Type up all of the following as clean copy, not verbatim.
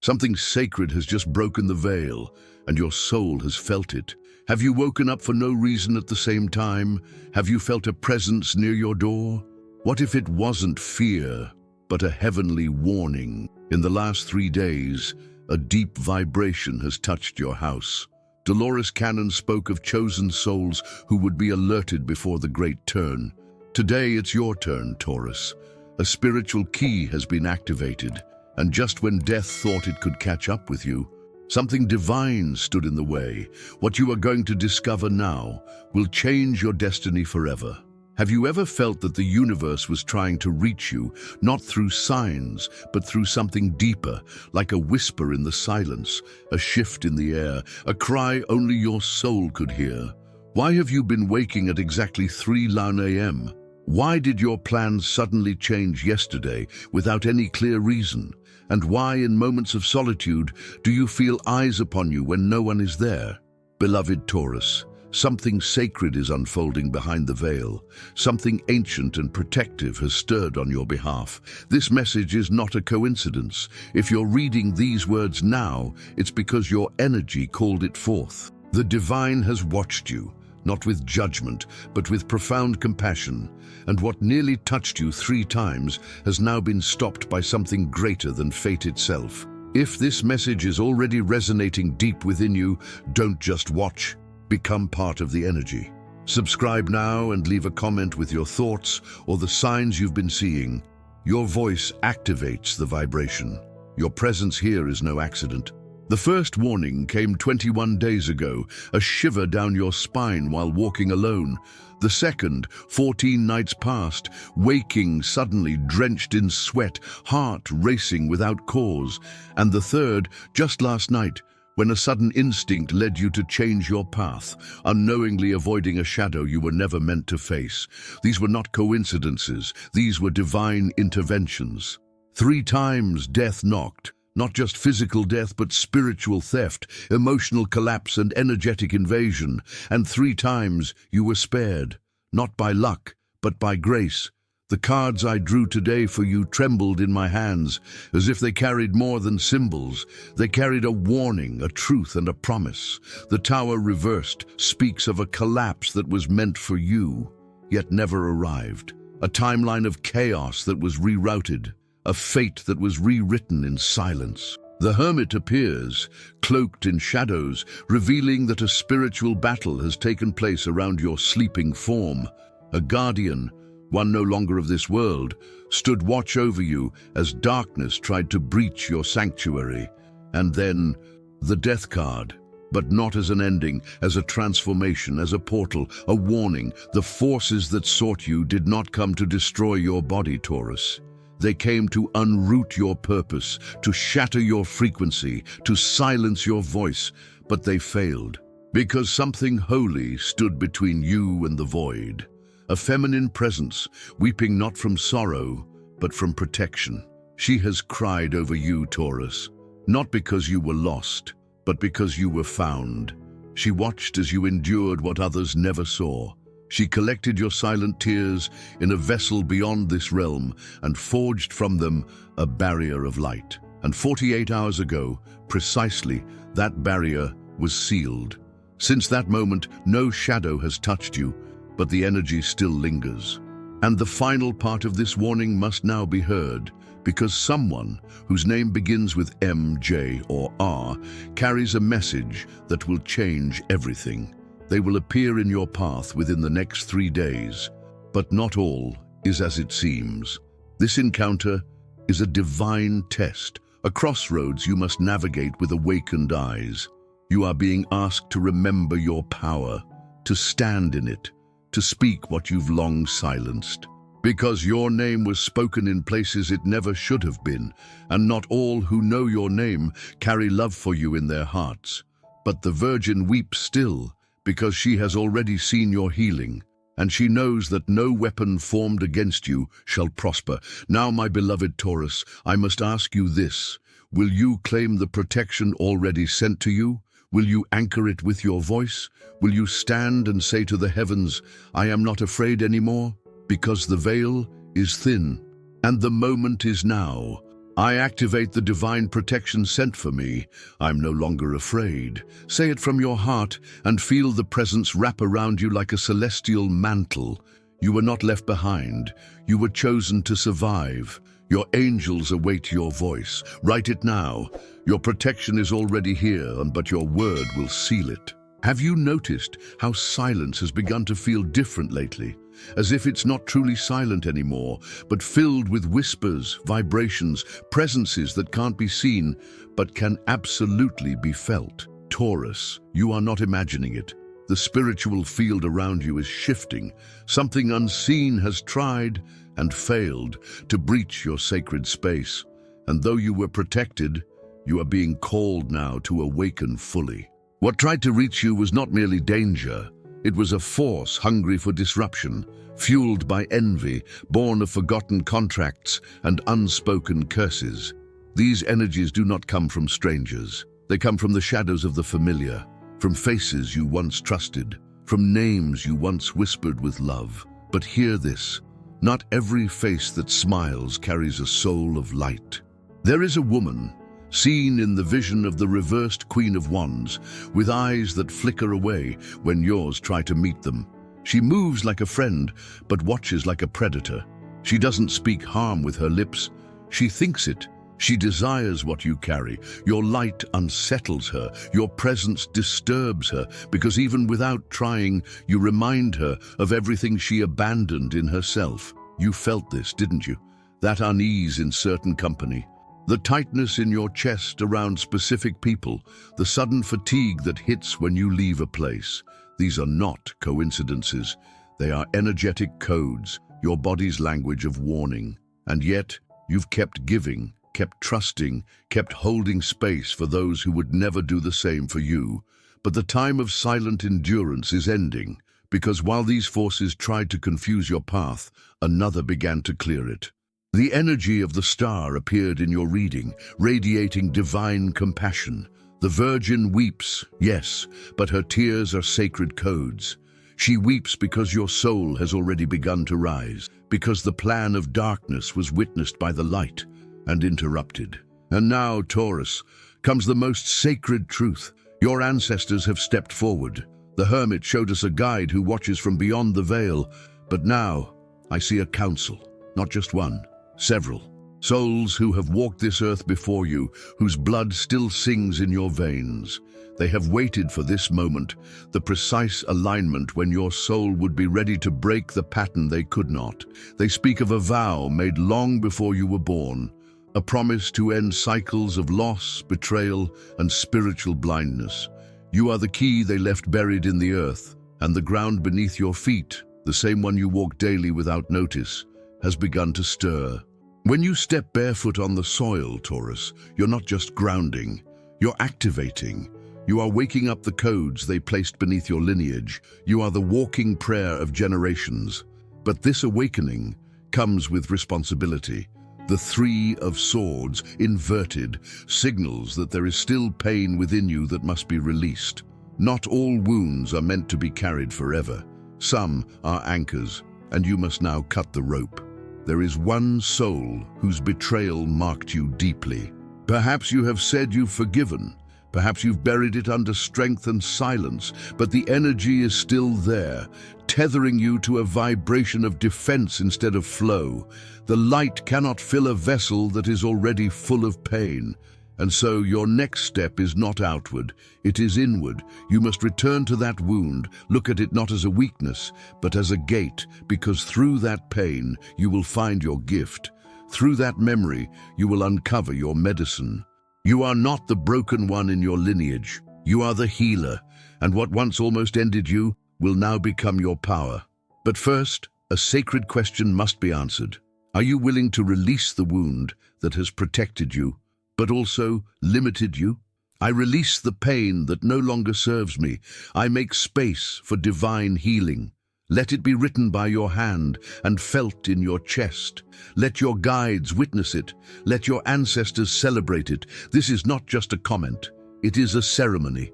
Something sacred has just broken the veil, and your soul has felt it. Have you woken up for no reason at the same time? Have you felt a presence near your door? What if it wasn't fear, but a heavenly warning? In the last 3 days, a deep vibration has touched your house. Dolores Cannon spoke of chosen souls who would be alerted before the great turn. Today it's your turn, Taurus. A spiritual key has been activated, and just when death thought it could catch up with you, something divine stood in the way. What you are going to discover now will change your destiny forever. Have you ever felt that the universe was trying to reach you, not through signs, but through something deeper, like a whisper in the silence, a shift in the air, a cry only your soul could hear? Why have you been waking at exactly 3:09 a.m.? Why did your plans suddenly change yesterday without any clear reason? And why, in moments of solitude, do you feel eyes upon you when no one is there? Beloved Taurus, something sacred is unfolding behind the veil. Something ancient and protective has stirred on your behalf. This message is not a coincidence. If you're reading these words now, it's because your energy called it forth. The divine has watched you, not with judgment, but with profound compassion. And what nearly touched you 3 times has now been stopped by something greater than fate itself. If this message is already resonating deep within you, don't just watch. Become part of the energy. Subscribe now and leave a comment with your thoughts or the signs you've been seeing. Your voice activates the vibration. Your presence here is no accident. The first warning came 21 days ago, a shiver down your spine while walking alone. The second, 14 nights past, waking suddenly drenched in sweat, heart racing without cause. And the third, just last night, when a sudden instinct led you to change your path, unknowingly avoiding a shadow you were never meant to face. These were not coincidences, these were divine interventions. 3 times death knocked, not just physical death but spiritual theft, emotional collapse and energetic invasion. And 3 times you were spared, not by luck, but by grace. The cards I drew today for you trembled in my hands, as if they carried more than symbols. They carried a warning, a truth, and a promise. The tower reversed speaks of a collapse that was meant for you, yet never arrived. A timeline of chaos that was rerouted, a fate that was rewritten in silence. The hermit appears, cloaked in shadows, revealing that a spiritual battle has taken place around your sleeping form. A guardian, one no longer of this world, stood watch over you as darkness tried to breach your sanctuary. And then, the death card, but not as an ending, as a transformation, as a portal, a warning. The forces that sought you did not come to destroy your body, Taurus. They came to unroot your purpose, to shatter your frequency, to silence your voice, but they failed, because something holy stood between you and the void. A feminine presence, weeping not from sorrow, but from protection. She has cried over you, Taurus, not because you were lost, but because you were found. She watched as you endured what others never saw. She collected your silent tears in a vessel beyond this realm and forged from them a barrier of light. And 48 hours ago, precisely, that barrier was sealed. Since that moment, no shadow has touched you, but the energy still lingers. And the final part of this warning must now be heard, because someone whose name begins with M, J, or R carries a message that will change everything. They will appear in your path within the next 3 days, but not all is as it seems. This encounter is a divine test, a crossroads you must navigate with awakened eyes. You are being asked to remember your power, to stand in it, to speak what you've long silenced. Because your name was spoken in places it never should have been, and not all who know your name carry love for you in their hearts. But the Virgin weeps still, because she has already seen your healing, and she knows that no weapon formed against you shall prosper. Now, my beloved Taurus, I must ask you this. Will you claim the protection already sent to you? Will you anchor it with your voice? Will you stand and say to the heavens, I am not afraid anymore? Because the veil is thin, and the moment is now. I activate the divine protection sent for me. I'm no longer afraid. Say it from your heart and feel the presence wrap around you like a celestial mantle. You were not left behind. You were chosen to survive. Your angels await your voice. Write it now. Your protection is already here, but your word will seal it. Have you noticed how silence has begun to feel different lately? As if it's not truly silent anymore, but filled with whispers, vibrations, presences that can't be seen, but can absolutely be felt. Taurus, you are not imagining it. The spiritual field around you is shifting. Something unseen has tried and failed to breach your sacred space. And though you were protected, you are being called now to awaken fully. What tried to reach you was not merely danger. It was a force hungry for disruption, fueled by envy, born of forgotten contracts and unspoken curses. These energies do not come from strangers. They come from the shadows of the familiar, from faces you once trusted, from names you once whispered with love. But hear this, not every face that smiles carries a soul of light. There is a woman, seen in the vision of the reversed Queen of Wands, with eyes that flicker away when yours try to meet them. She moves like a friend, but watches like a predator. She doesn't speak harm with her lips. She thinks it. She desires what you carry. Your light unsettles her. Your presence disturbs her, because even without trying, you remind her of everything she abandoned in herself. You felt this, didn't you? That unease in certain company. The tightness in your chest around specific people, the sudden fatigue that hits when you leave a place. These are not coincidences. They are energetic codes, your body's language of warning. And yet, you've kept giving, kept trusting, kept holding space for those who would never do the same for you. But the time of silent endurance is ending, because while these forces tried to confuse your path, another began to clear it. The energy of the star appeared in your reading, radiating divine compassion. The Virgin weeps, yes, but her tears are sacred codes. She weeps because your soul has already begun to rise, because the plan of darkness was witnessed by the light and interrupted. And now, Taurus, comes the most sacred truth. Your ancestors have stepped forward. The hermit showed us a guide who watches from beyond the veil, but now I see a council, not just one. Several souls who have walked this earth before you, whose blood still sings in your veins. They have waited for this moment, the precise alignment when your soul would be ready to break the pattern they could not. They speak of a vow made long before you were born, a promise to end cycles of loss, betrayal, and spiritual blindness. You are the key they left buried in the earth, and the ground beneath your feet, the same one you walk daily without notice, has begun to stir. When you step barefoot on the soil, Taurus, you're not just grounding, you're activating. You are waking up the codes they placed beneath your lineage. You are the walking prayer of generations. But this awakening comes with responsibility. The Three of Swords, inverted, signals that there is still pain within you that must be released. Not all wounds are meant to be carried forever. Some are anchors, and you must now cut the rope. There is one soul whose betrayal marked you deeply. Perhaps you have said you've forgiven. Perhaps you've buried it under strength and silence, but the energy is still there, tethering you to a vibration of defense instead of flow. The light cannot fill a vessel that is already full of pain. And so your next step is not outward, it is inward. You must return to that wound, look at it not as a weakness, but as a gate, because through that pain you will find your gift. Through that memory you will uncover your medicine. You are not the broken one in your lineage. You are the healer, and what once almost ended you will now become your power. But first, a sacred question must be answered. Are you willing to release the wound that has protected you, but also limited you? I release the pain that no longer serves me. I make space for divine healing. Let it be written by your hand and felt in your chest. Let your guides witness it. Let your ancestors celebrate it. This is not just a comment. It is a ceremony.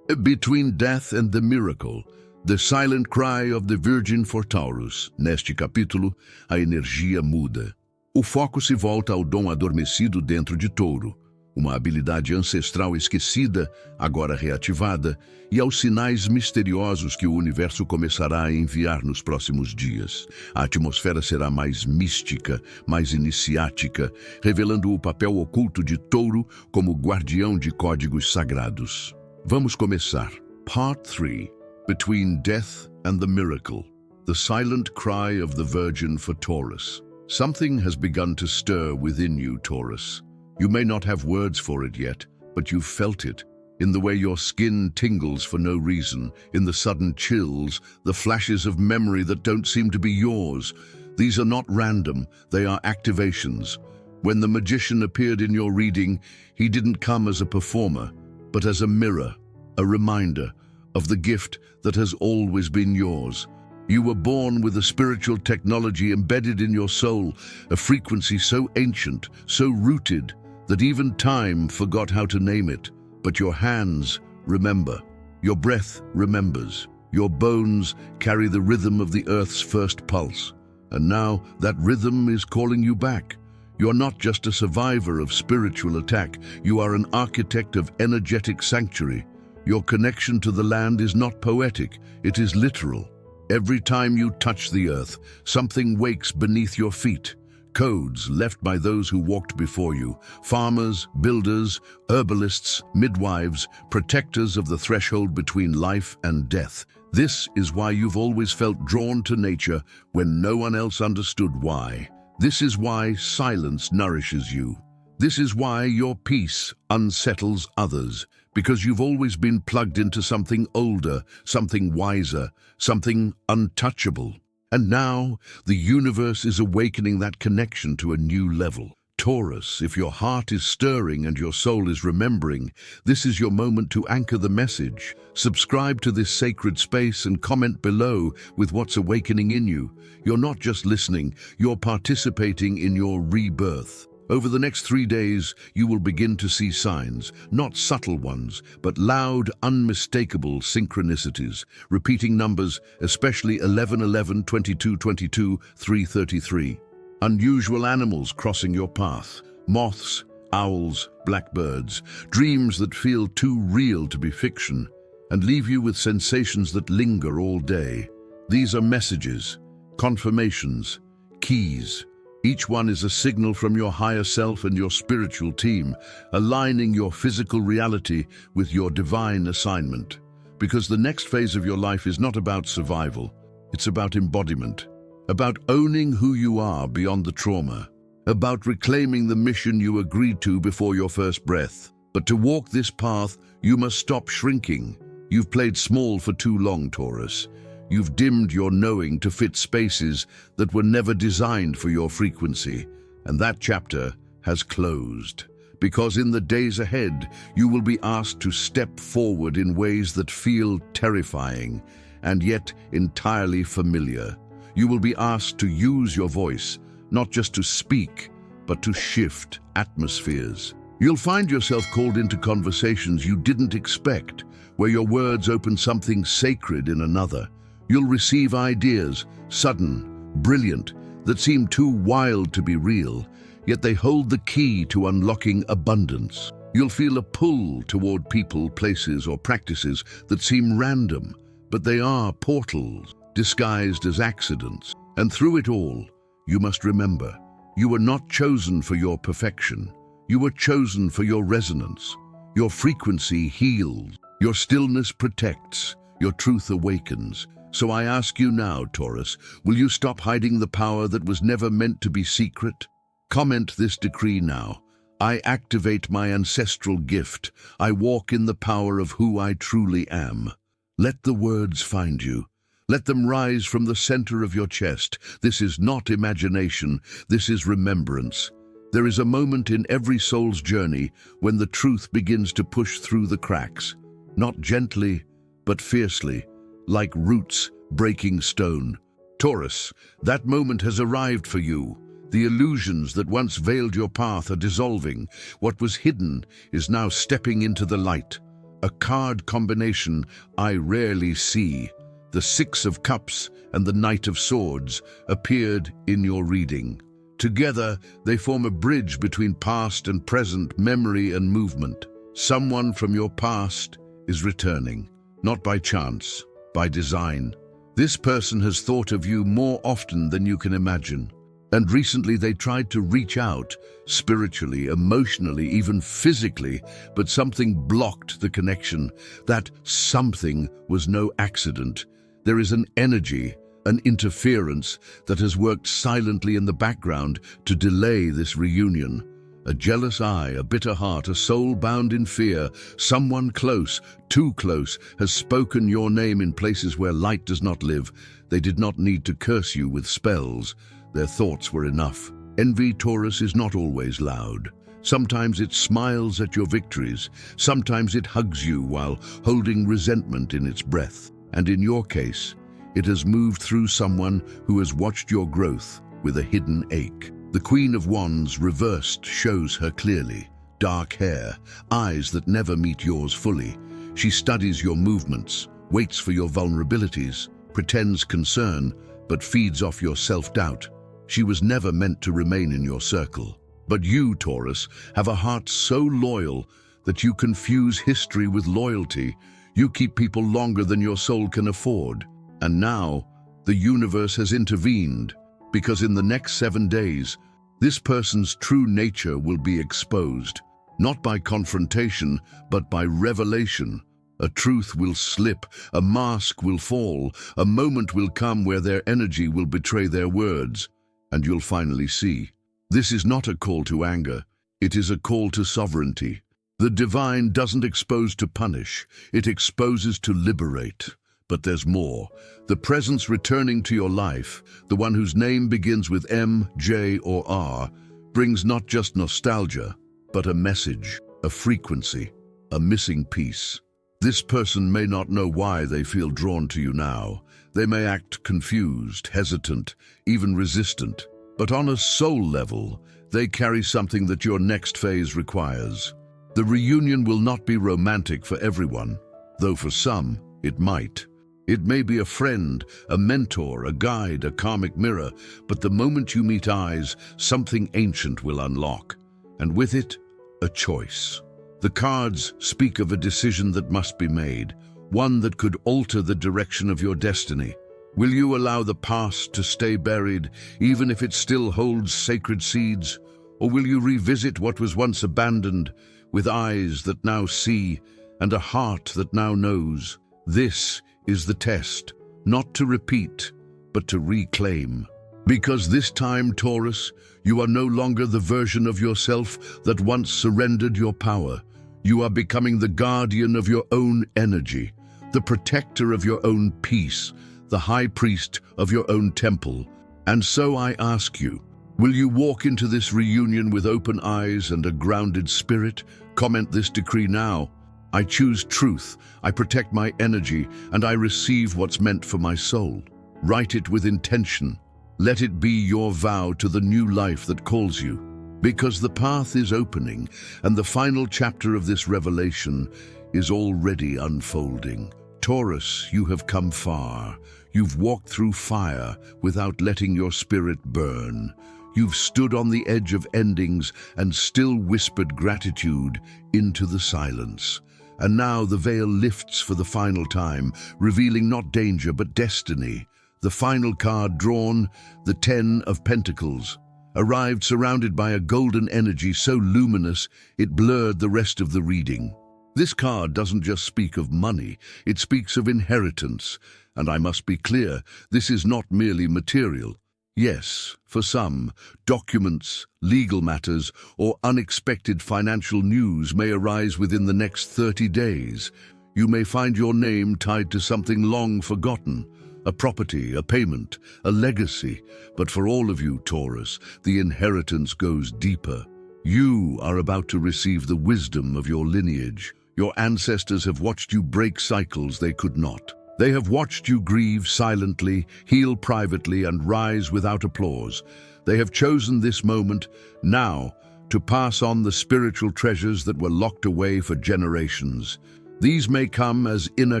Between death and the miracle, the silent cry of the Virgin for Taurus. Neste capítulo, a energia muda. O foco se volta ao dom adormecido dentro de Touro, uma habilidade ancestral esquecida, agora reativada, e aos sinais misteriosos que o universo começará a enviar nos próximos dias. A atmosfera será mais mística, mais iniciática, revelando o papel oculto de Touro como guardião de códigos sagrados. Vamos começar. Part 3. Between Death and the Miracle. The silent cry of the Virgin for Taurus. Something has begun to stir within you, Taurus. You may not have words for it yet, but you've felt it, in the way your skin tingles for no reason, in the sudden chills, the flashes of memory that don't seem to be yours. These are not random, they are activations. When the magician appeared in your reading, he didn't come as a performer, but as a mirror, a reminder of the gift that has always been yours. You were born with a spiritual technology embedded in your soul, a frequency so ancient, so rooted, that even time forgot how to name it. But your hands remember, your breath remembers, your bones carry the rhythm of the earth's first pulse. And now that rhythm is calling you back. You're not just a survivor of spiritual attack, you are an architect of energetic sanctuary. Your connection to the land is not poetic, it is literal. Every time you touch the earth, something wakes beneath your feet. Codes left by those who walked before you, farmers, builders, herbalists, midwives, protectors of the threshold between life and death. This is why you've always felt drawn to nature when no one else understood why. This is why silence nourishes you. This is why your peace unsettles others, because you've always been plugged into something older, something wiser, something untouchable. And now, the universe is awakening that connection to a new level. Taurus, if your heart is stirring and your soul is remembering, this is your moment to anchor the message. Subscribe to this sacred space and comment below with what's awakening in you. You're not just listening, you're participating in your rebirth. Over the next 3 days, you will begin to see signs, not subtle ones, but loud, unmistakable synchronicities, repeating numbers, especially 11, 11, 22, 22, 333. Unusual animals crossing your path, moths, owls, blackbirds, dreams that feel too real to be fiction, and leave you with sensations that linger all day. These are messages, confirmations, keys. Each one is a signal from your higher self and your spiritual team, aligning your physical reality with your divine assignment. Because the next phase of your life is not about survival, it's about embodiment, about owning who you are beyond the trauma, about reclaiming the mission you agreed to before your first breath. But to walk this path, you must stop shrinking. You've played small for too long, Taurus. You've dimmed your knowing to fit spaces that were never designed for your frequency, and that chapter has closed. Because in the days ahead, you will be asked to step forward in ways that feel terrifying, and yet entirely familiar. You will be asked to use your voice, not just to speak, but to shift atmospheres. You'll find yourself called into conversations you didn't expect, where your words open something sacred in another. You'll receive ideas, sudden, brilliant, that seem too wild to be real, yet they hold the key to unlocking abundance. You'll feel a pull toward people, places, or practices that seem random, but they are portals, disguised as accidents. And through it all, you must remember, you were not chosen for your perfection. You were chosen for your resonance. Your frequency heals, your stillness protects, your truth awakens. So I ask you now, Taurus, will you stop hiding the power that was never meant to be secret? Comment this decree now. I activate my ancestral gift. I walk in the power of who I truly am. Let the words find you. Let them rise from the center of your chest. This is not imagination. This is remembrance. There is a moment in every soul's journey when the truth begins to push through the cracks. Not gently, but fiercely, like roots breaking stone. Taurus, that moment has arrived for you. The illusions that once veiled your path are dissolving. What was hidden is now stepping into the light. A card combination I rarely see, the 6 of Cups and the Knight of Swords, appeared in your reading. Together, they form a bridge between past and present, memory and movement. Someone from your past is returning, not by chance, by design. This person has thought of you more often than you can imagine. And recently they tried to reach out, spiritually, emotionally, even physically, but something blocked the connection. That something was no accident. There is an energy, an interference that has worked silently in the background to delay this reunion. A jealous eye, a bitter heart, a soul bound in fear, someone close, too close, has spoken your name in places where light does not live. They did not need to curse you with spells. Their thoughts were enough. Envy, Taurus, is not always loud. Sometimes it smiles at your victories. Sometimes it hugs you while holding resentment in its breath. And in your case, it has moved through someone who has watched your growth with a hidden ache. The Queen of Wands reversed shows her clearly. Dark hair, eyes that never meet yours fully. She studies your movements, waits for your vulnerabilities, pretends concern, but feeds off your self-doubt. She was never meant to remain in your circle. But you, Taurus, have a heart so loyal that you confuse history with loyalty. You keep people longer than your soul can afford. And now, the universe has intervened, because in the next 7 days, this person's true nature will be exposed, not by confrontation, but by revelation. A truth will slip, a mask will fall, a moment will come where their energy will betray their words, and you'll finally see. This is not a call to anger, it is a call to sovereignty. The divine doesn't expose to punish, it exposes to liberate. But there's more. The presence returning to your life, the one whose name begins with M, J, or R, brings not just nostalgia, but a message, a frequency, a missing piece. This person may not know why they feel drawn to you now. They may act confused, hesitant, even resistant. But on a soul level, they carry something that your next phase requires. The reunion will not be romantic for everyone, though for some, it might. It may be a friend, a mentor, a guide, a karmic mirror, but the moment you meet eyes, something ancient will unlock. And with it, a choice. The cards speak of a decision that must be made, one that could alter the direction of your destiny. Will you allow the past to stay buried, even if it still holds sacred seeds? Or will you revisit what was once abandoned, with eyes that now see, and a heart that now knows? This is the test, not to repeat, but to reclaim. Because this time, Taurus, you are no longer the version of yourself that once surrendered your power. You are becoming the guardian of your own energy, the protector of your own peace, the high priest of your own temple. And so I ask you, will you walk into this reunion with open eyes and a grounded spirit? Comment this decree now. I choose truth, I protect my energy, and I receive what's meant for my soul. Write it with intention. Let it be your vow to the new life that calls you. Because the path is opening, and the final chapter of this revelation is already unfolding. Taurus, you have come far. You've walked through fire without letting your spirit burn. You've stood on the edge of endings and still whispered gratitude into the silence. And now the veil lifts for the final time, revealing not danger but destiny. The final card drawn, the 10 of Pentacles, arrived surrounded by a golden energy so luminous it blurred the rest of the reading. This card doesn't just speak of money, it speaks of inheritance. And I must be clear, this is not merely material. Yes, for some, documents, legal matters, or unexpected financial news may arise within the next 30 days. You may find your name tied to something long forgotten, a property, a payment, a legacy. But for all of you, Taurus, the inheritance goes deeper. You are about to receive the wisdom of your lineage. Your ancestors have watched you break cycles they could not. They have watched you grieve silently, heal privately, and rise without applause. They have chosen this moment, now, to pass on the spiritual treasures that were locked away for generations. These may come as inner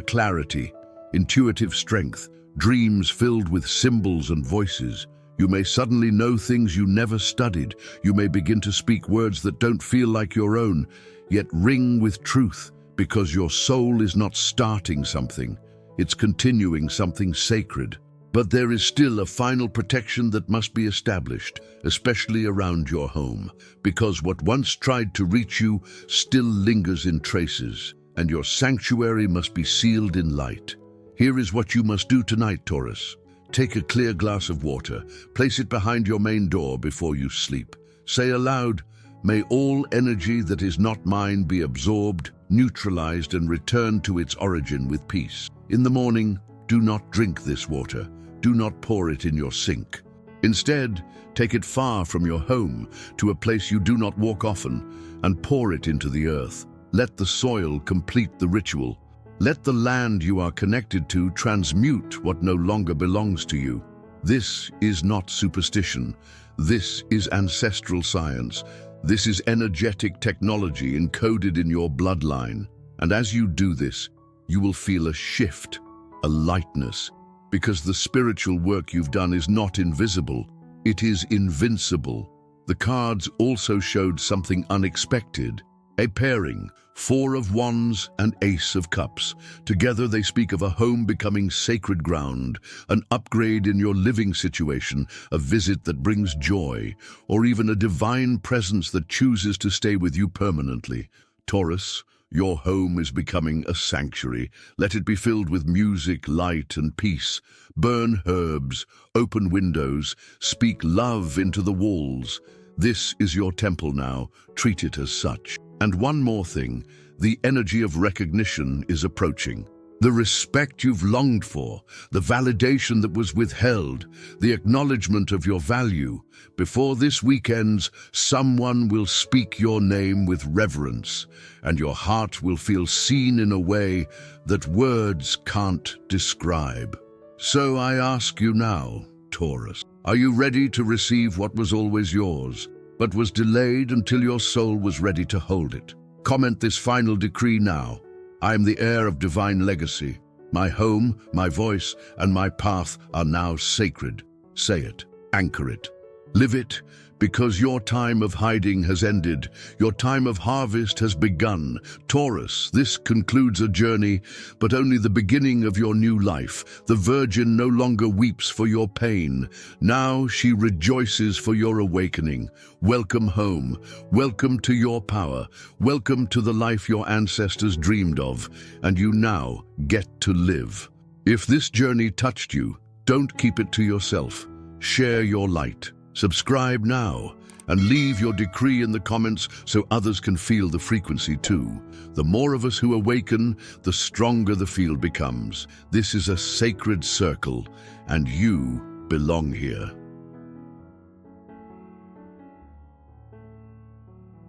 clarity, intuitive strength, dreams filled with symbols and voices. You may suddenly know things you never studied. You may begin to speak words that don't feel like your own, yet ring with truth, because your soul is not starting something. It's continuing something sacred. But there is still a final protection that must be established, especially around your home, because what once tried to reach you still lingers in traces, and your sanctuary must be sealed in light. Here is what you must do tonight, Taurus. Take a clear glass of water, place it behind your main door before you sleep. Say aloud, "May all energy that is not mine be absorbed, neutralized, and returned to its origin with peace." In the morning, do not drink this water. Do not pour it in your sink. Instead, take it far from your home to a place you do not walk often and pour it into the earth. Let the soil complete the ritual. Let the land you are connected to transmute what no longer belongs to you. This is not superstition. This is ancestral science. This is energetic technology encoded in your bloodline. And as you do this, you will feel a shift, a lightness, because the spiritual work you've done is not invisible, it is invincible. The cards also showed something unexpected, a pairing, 4 of Wands and Ace of Cups. Together they speak of a home becoming sacred ground, an upgrade in your living situation, a visit that brings joy, or even a divine presence that chooses to stay with you permanently. Taurus, your home is becoming a sanctuary. Let it be filled with music, light, and peace. Burn herbs, open windows, speak love into the walls. This is your temple now. Treat it as such. And one more thing, the energy of recognition is approaching. The respect you've longed for, the validation that was withheld, the acknowledgement of your value. Before this week ends, someone will speak your name with reverence, and your heart will feel seen in a way that words can't describe. So I ask you now, Taurus, are you ready to receive what was always yours, but was delayed until your soul was ready to hold it? Comment this final decree now. I am the heir of divine legacy. My home, my voice, and my path are now sacred. Say it, anchor it, live it, because your time of hiding has ended. Your time of harvest has begun. Taurus, this concludes a journey, but only the beginning of your new life. The Virgin no longer weeps for your pain. Now she rejoices for your awakening. Welcome home. Welcome to your power. Welcome to the life your ancestors dreamed of, and you now get to live. If this journey touched you, don't keep it to yourself. Share your light. Subscribe now and leave your decree in the comments so others can feel the frequency too. The more of us who awaken, the stronger the field becomes. This is a sacred circle, and you belong here.